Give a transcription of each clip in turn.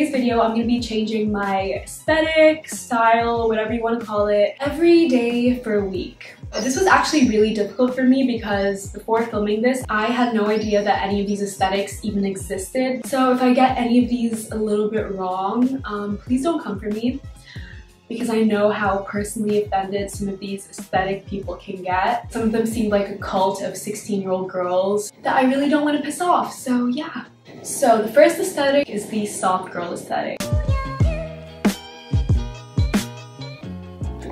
today's video, I'm going to be changing my aesthetic, style, whatever you want to call it, every day for a week. This was actually really difficult for me because before filming this, I had no idea that any of these aesthetics even existed. So if I get any of these a little bit wrong, please don't come for me, because I know how personally offended some of these aesthetic people can get. Some of them seem like a cult of 16-year-old girls that I really don't want to piss off, so yeah. So the first aesthetic is the soft girl aesthetic.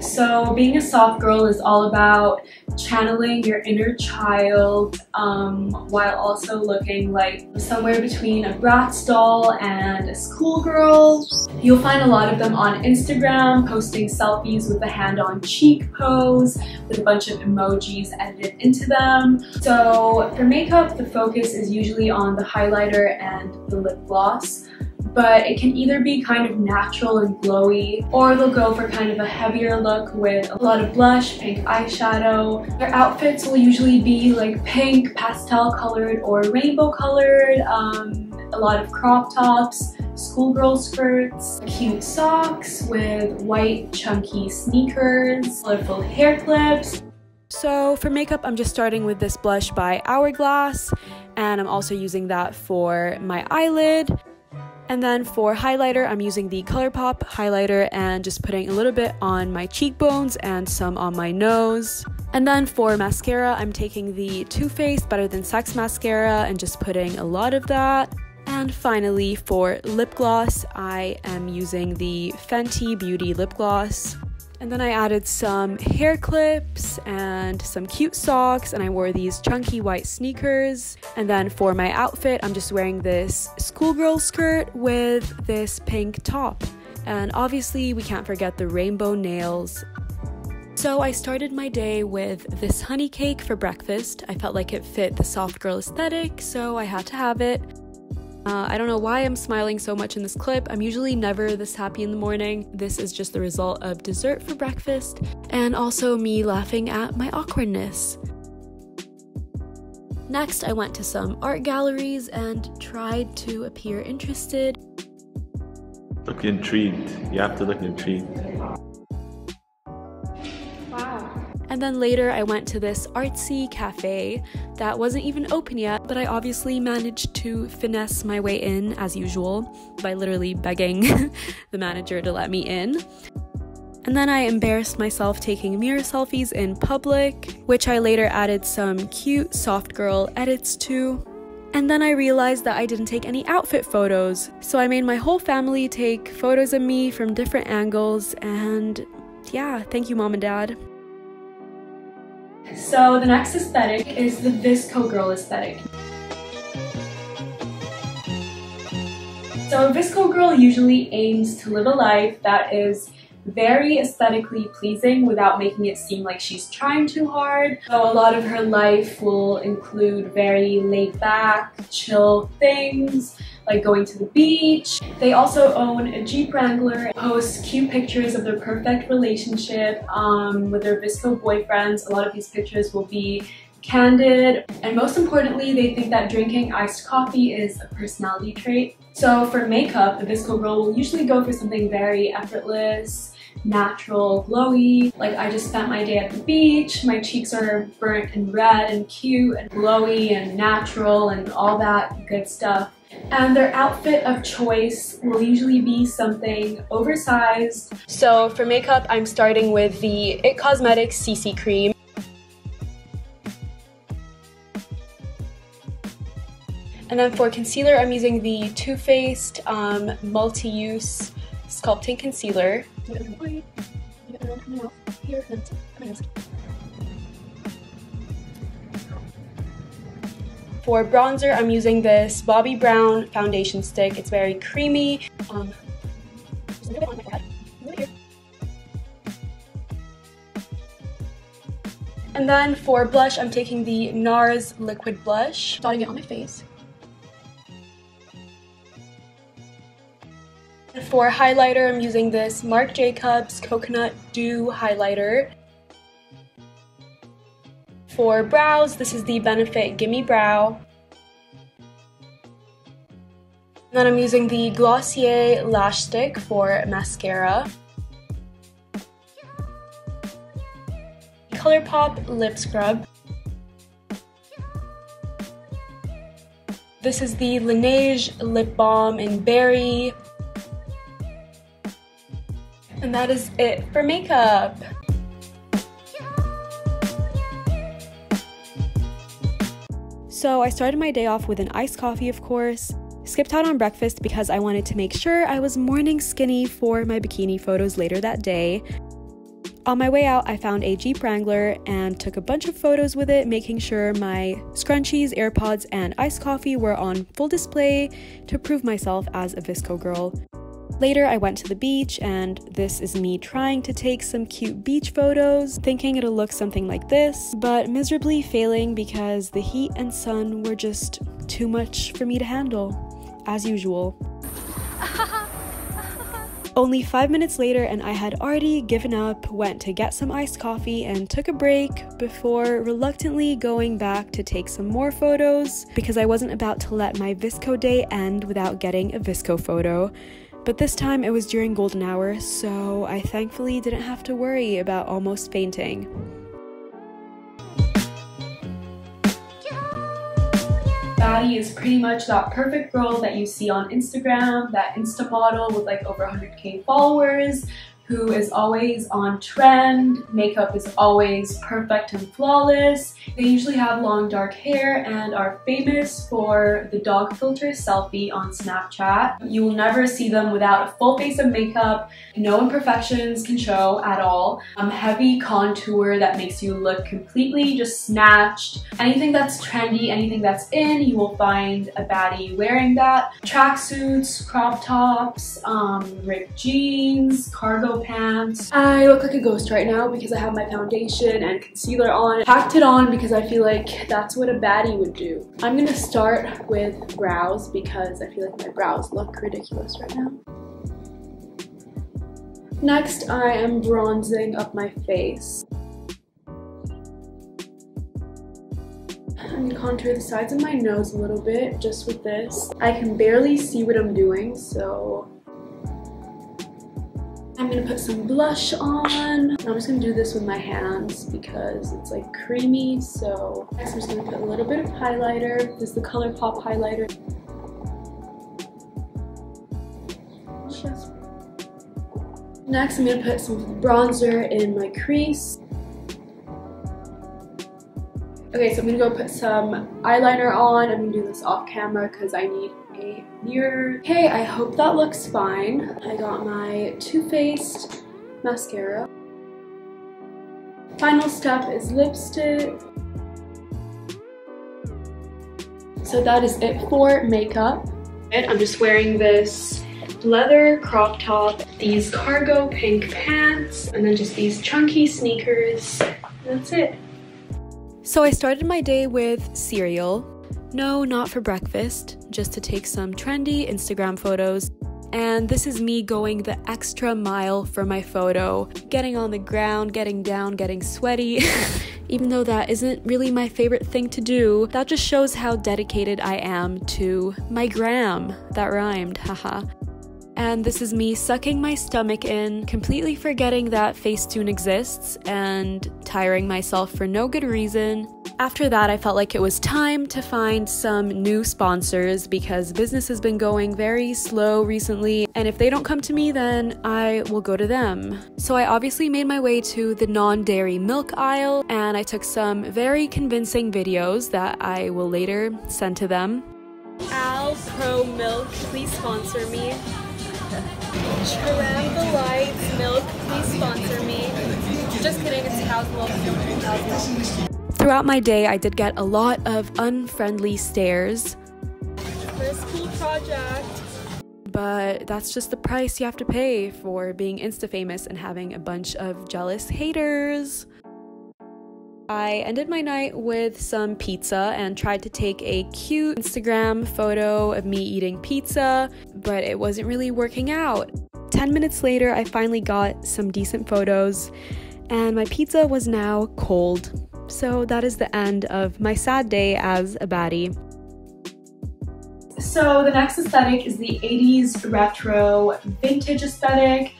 So being a soft girl is all about channeling your inner child while also looking like somewhere between a Bratz doll and a schoolgirl. You'll find a lot of them on Instagram posting selfies with the hand on cheek pose with a bunch of emojis edited into them. So for makeup, the focus is usually on the highlighter and the lip gloss. But it can either be kind of natural and glowy, or they'll go for kind of a heavier look with a lot of blush, pink eyeshadow. Their outfits will usually be like pink, pastel colored, or rainbow colored, a lot of crop tops, schoolgirl skirts, cute socks with white chunky sneakers, colorful hair clips. So for makeup, I'm just starting with this blush by Hourglass, and I'm also using that for my eyelid. And then for highlighter, I'm using the ColourPop highlighter and just putting a little bit on my cheekbones and some on my nose. And then for mascara, I'm taking the Too Faced Better Than Sex mascara and just putting a lot of that. And finally, for lip gloss, I am using the Fenty Beauty lip gloss. And then I added some hair clips and some cute socks, and I wore these chunky white sneakers. And then for my outfit, I'm just wearing this schoolgirl skirt with this pink top. And obviously we can't forget the rainbow nails. So I started my day with this honey cake for breakfast. I felt like it fit the soft girl aesthetic, so I had to have it. I don't know why I'm smiling so much in this clip. I'm usually never this happy in the morning. This is just the result of dessert for breakfast and also me laughing at my awkwardness. Next, I went to some art galleries and tried to appear interested. Look intrigued. You have to look intrigued. And then later I went to this artsy cafe that wasn't even open yet, but I obviously managed to finesse my way in as usual by literally begging the manager to let me in. And then I embarrassed myself taking mirror selfies in public, which I later added some cute soft girl edits to. And then I realized that I didn't take any outfit photos, so I made my whole family take photos of me from different angles, and yeah, thank you, Mom and Dad. So the next aesthetic is the visco girl aesthetic. So a visco girl usually aims to live a life that is very aesthetically pleasing without making it seem like she's trying too hard. So a lot of her life will include very laid back, chill things, like going to the beach. They also own a Jeep Wrangler, post cute pictures of their perfect relationship with their visco boyfriends. A lot of these pictures will be candid, and most importantly, they think that drinking iced coffee is a personality trait. So for makeup, a visco girl will usually go for something very effortless, natural, glowy. Like, I just spent my day at the beach, my cheeks are burnt and red and cute and glowy and natural and all that good stuff. And their outfit of choice will usually be something oversized. So for makeup, I'm starting with the IT Cosmetics CC Cream. And then for concealer, I'm using the Too Faced Multi-Use Sculpting Concealer. For bronzer, I'm using this Bobbi Brown foundation stick. It's very creamy. And then for blush, I'm taking the NARS Liquid Blush, dotting it on my face. For highlighter, I'm using this Marc Jacobs Coconut Dew highlighter. For brows, this is the Benefit Gimme Brow. Then I'm using the Glossier Lash Stick for mascara. ColourPop Lip Scrub. This is the Laneige Lip Balm in Berry. And that is it for makeup. So I started my day off with an iced coffee, of course. Skipped out on breakfast because I wanted to make sure I was morning skinny for my bikini photos later that day. On my way out, I found a Jeep Wrangler and took a bunch of photos with it, making sure my scrunchies, AirPods, and iced coffee were on full display to prove myself as a visco girl. Later, I went to the beach, and this is me trying to take some cute beach photos, thinking it'll look something like this, but miserably failing because the heat and sun were just too much for me to handle, as usual. Only 5 minutes later and I had already given up, went to get some iced coffee and took a break before reluctantly going back to take some more photos because I wasn't about to let my visco day end without getting a visco photo. But this time it was during golden hour, so I thankfully didn't have to worry about almost fainting. Baddie is pretty much that perfect girl that you see on Instagram, that Insta model with like over 100k followers, who is always on trend, makeup is always perfect and flawless. They usually have long dark hair and are famous for the dog filter selfie on Snapchat. You will never see them without a full face of makeup, no imperfections can show at all. Heavy contour that makes you look completely just snatched. Anything that's trendy, anything that's in, you will find a baddie wearing that. Tracksuits, crop tops, ripped jeans, cargo pants. I look like a ghost right now because I have my foundation and concealer on. Packed it on because I feel like that's what a baddie would do. I'm gonna start with brows because I feel like my brows look ridiculous right now. Next, I am bronzing up my face. I'm gonna contour the sides of my nose a little bit just with this. I can barely see what I'm doing, so I'm gonna put some blush on. I'm just gonna do this with my hands because it's like creamy. So next I'm just gonna put a little bit of highlighter. This is the ColourPop highlighter. Next I'm gonna put some bronzer in my crease. Okay, so I'm gonna go put some eyeliner on. I'm gonna do this off camera because I need a mirror. Okay, I hope that looks fine. I got my Too Faced mascara. Final step is lipstick. So that is it for makeup. I'm just wearing this leather crop top, these cargo pink pants, and then just these chunky sneakers. And that's it. So I started my day with cereal. No, not for breakfast, just to take some trendy Instagram photos. And this is me going the extra mile for my photo, getting on the ground, getting down, getting sweaty. Even though that isn't really my favorite thing to do, that just shows how dedicated I am to my gram. That rhymed, haha. And this is me sucking my stomach in, completely forgetting that Facetune exists, and tiring myself for no good reason. After that, I felt like it was time to find some new sponsors because business has been going very slow recently, and if they don't come to me, then I will go to them. So I obviously made my way to the non-dairy milk aisle, and I took some very convincing videos that I will later send to them. Al Pro Milk, please sponsor me. Around the Lights Milk, please sponsor me. Just kidding, it's cow's milk. Throughout my day, I did get a lot of unfriendly stares. For a school project. But that's just the price you have to pay for being Insta-famous and having a bunch of jealous haters. I ended my night with some pizza and tried to take a cute Instagram photo of me eating pizza, but it wasn't really working out. 10 minutes later, I finally got some decent photos, and my pizza was now cold. So that is the end of my sad day as a baddie. So the next aesthetic is the 80s retro vintage aesthetic.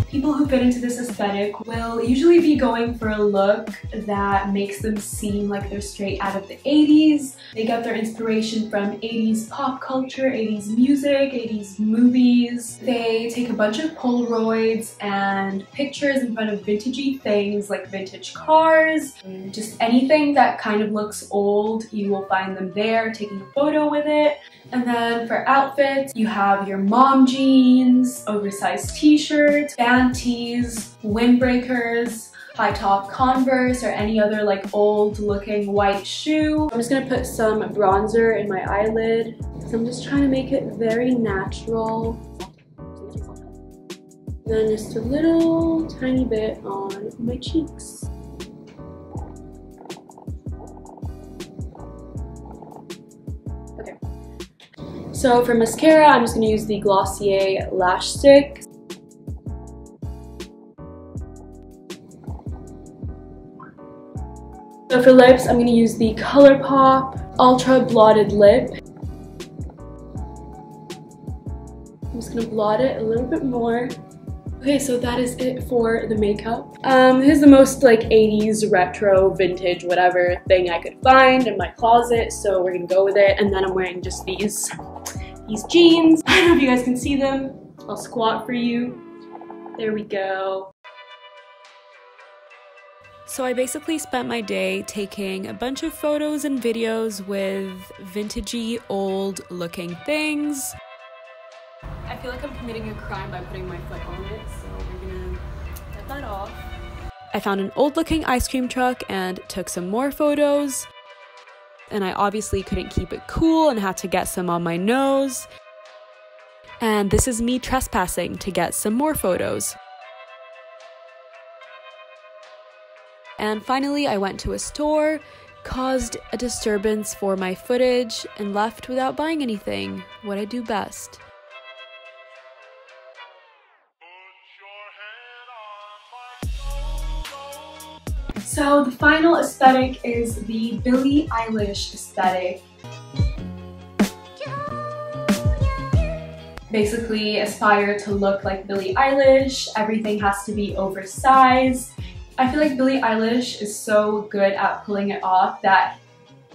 People who fit into this aesthetic will usually be going for a look that makes them seem like they're straight out of the 80s. They get their inspiration from 80s pop culture, 80s music, 80s movies. They take a bunch of Polaroids and pictures in front of vintagey things like vintage cars. Just anything that kind of looks old, you will find them there taking a photo with it. And then for outfits, you have your mom jeans, oversized t-shirts, band tees, windbreakers, high top Converse, or any other like old looking white shoe. I'm just gonna put some bronzer in my eyelid. So I'm just trying to make it very natural. And then just a little tiny bit on my cheeks. So for mascara, I'm just going to use the Glossier Lash Stick. So for lips, I'm going to use the ColourPop Ultra Blotted Lip. I'm just going to blot it a little bit more. Okay, so that is it for the makeup. This is the most like 80s retro vintage whatever thing I could find in my closet, so we're gonna go with it. And then I'm wearing just these jeans. I don't know if you guys can see them. I'll squat for you. There we go. So I basically spent my day taking a bunch of photos and videos with vintagey old looking things. I feel like I'm committing a crime by putting my foot on it, so we're gonna get that off. I found an old looking ice cream truck and took some more photos. And I obviously couldn't keep it cool and had to get some on my nose. And this is me trespassing to get some more photos. And finally I went to a store, caused a disturbance for my footage, and left without buying anything. What I do best. So the final aesthetic is the Billie Eilish aesthetic. Basically aspire to look like Billie Eilish, everything has to be oversized. I feel like Billie Eilish is so good at pulling it off that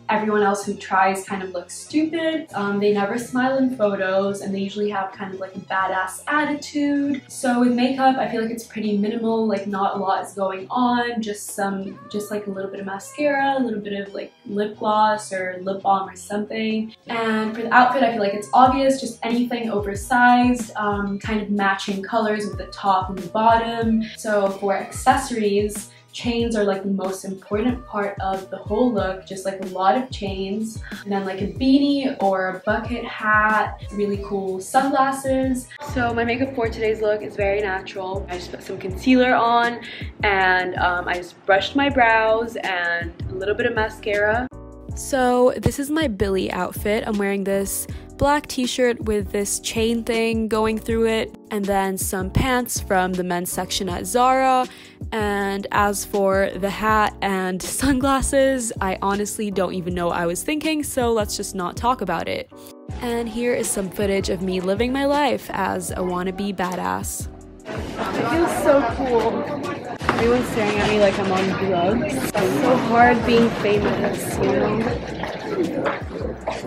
everyone else who tries kind of looks stupid. They never smile in photos, and they usually have kind of like a badass attitude. So with makeup, I feel like it's pretty minimal, like not a lot is going on, just like a little bit of mascara, a little bit of like lip gloss or lip balm or something. And for the outfit, I feel like it's obvious, just anything oversized, kind of matching colors with the top and the bottom. So for accessories, chains are like the most important part of the whole look, just like a lot of chains, and then like a beanie or a bucket hat, really cool sunglasses. So my makeup for today's look is very natural. I just put some concealer on, and I just brushed my brows and a little bit of mascara. So this is my Billie outfit. I'm wearing this black t-shirt with this chain thing going through it, and then some pants from the men's section at Zara. And as for the hat and sunglasses, I honestly don't even know what I was thinking, so let's just not talk about it. And here is some footage of me living my life as a wannabe badass. It feels so cool. Everyone's staring at me like I'm on drugs. It's so hard being famous, you know?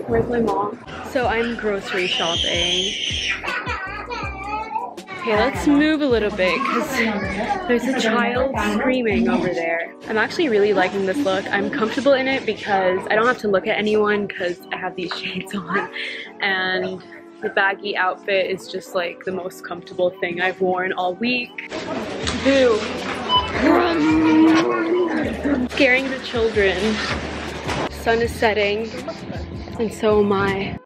Where's my mom? So I'm grocery shopping. Okay, let's move a little bit because there's a child screaming over there. I'm actually really liking this look. I'm comfortable in it because I don't have to look at anyone because I have these shades on, and the baggy outfit is just like the most comfortable thing I've worn all week. Boo! Scaring the children. Sun is setting, and so am I.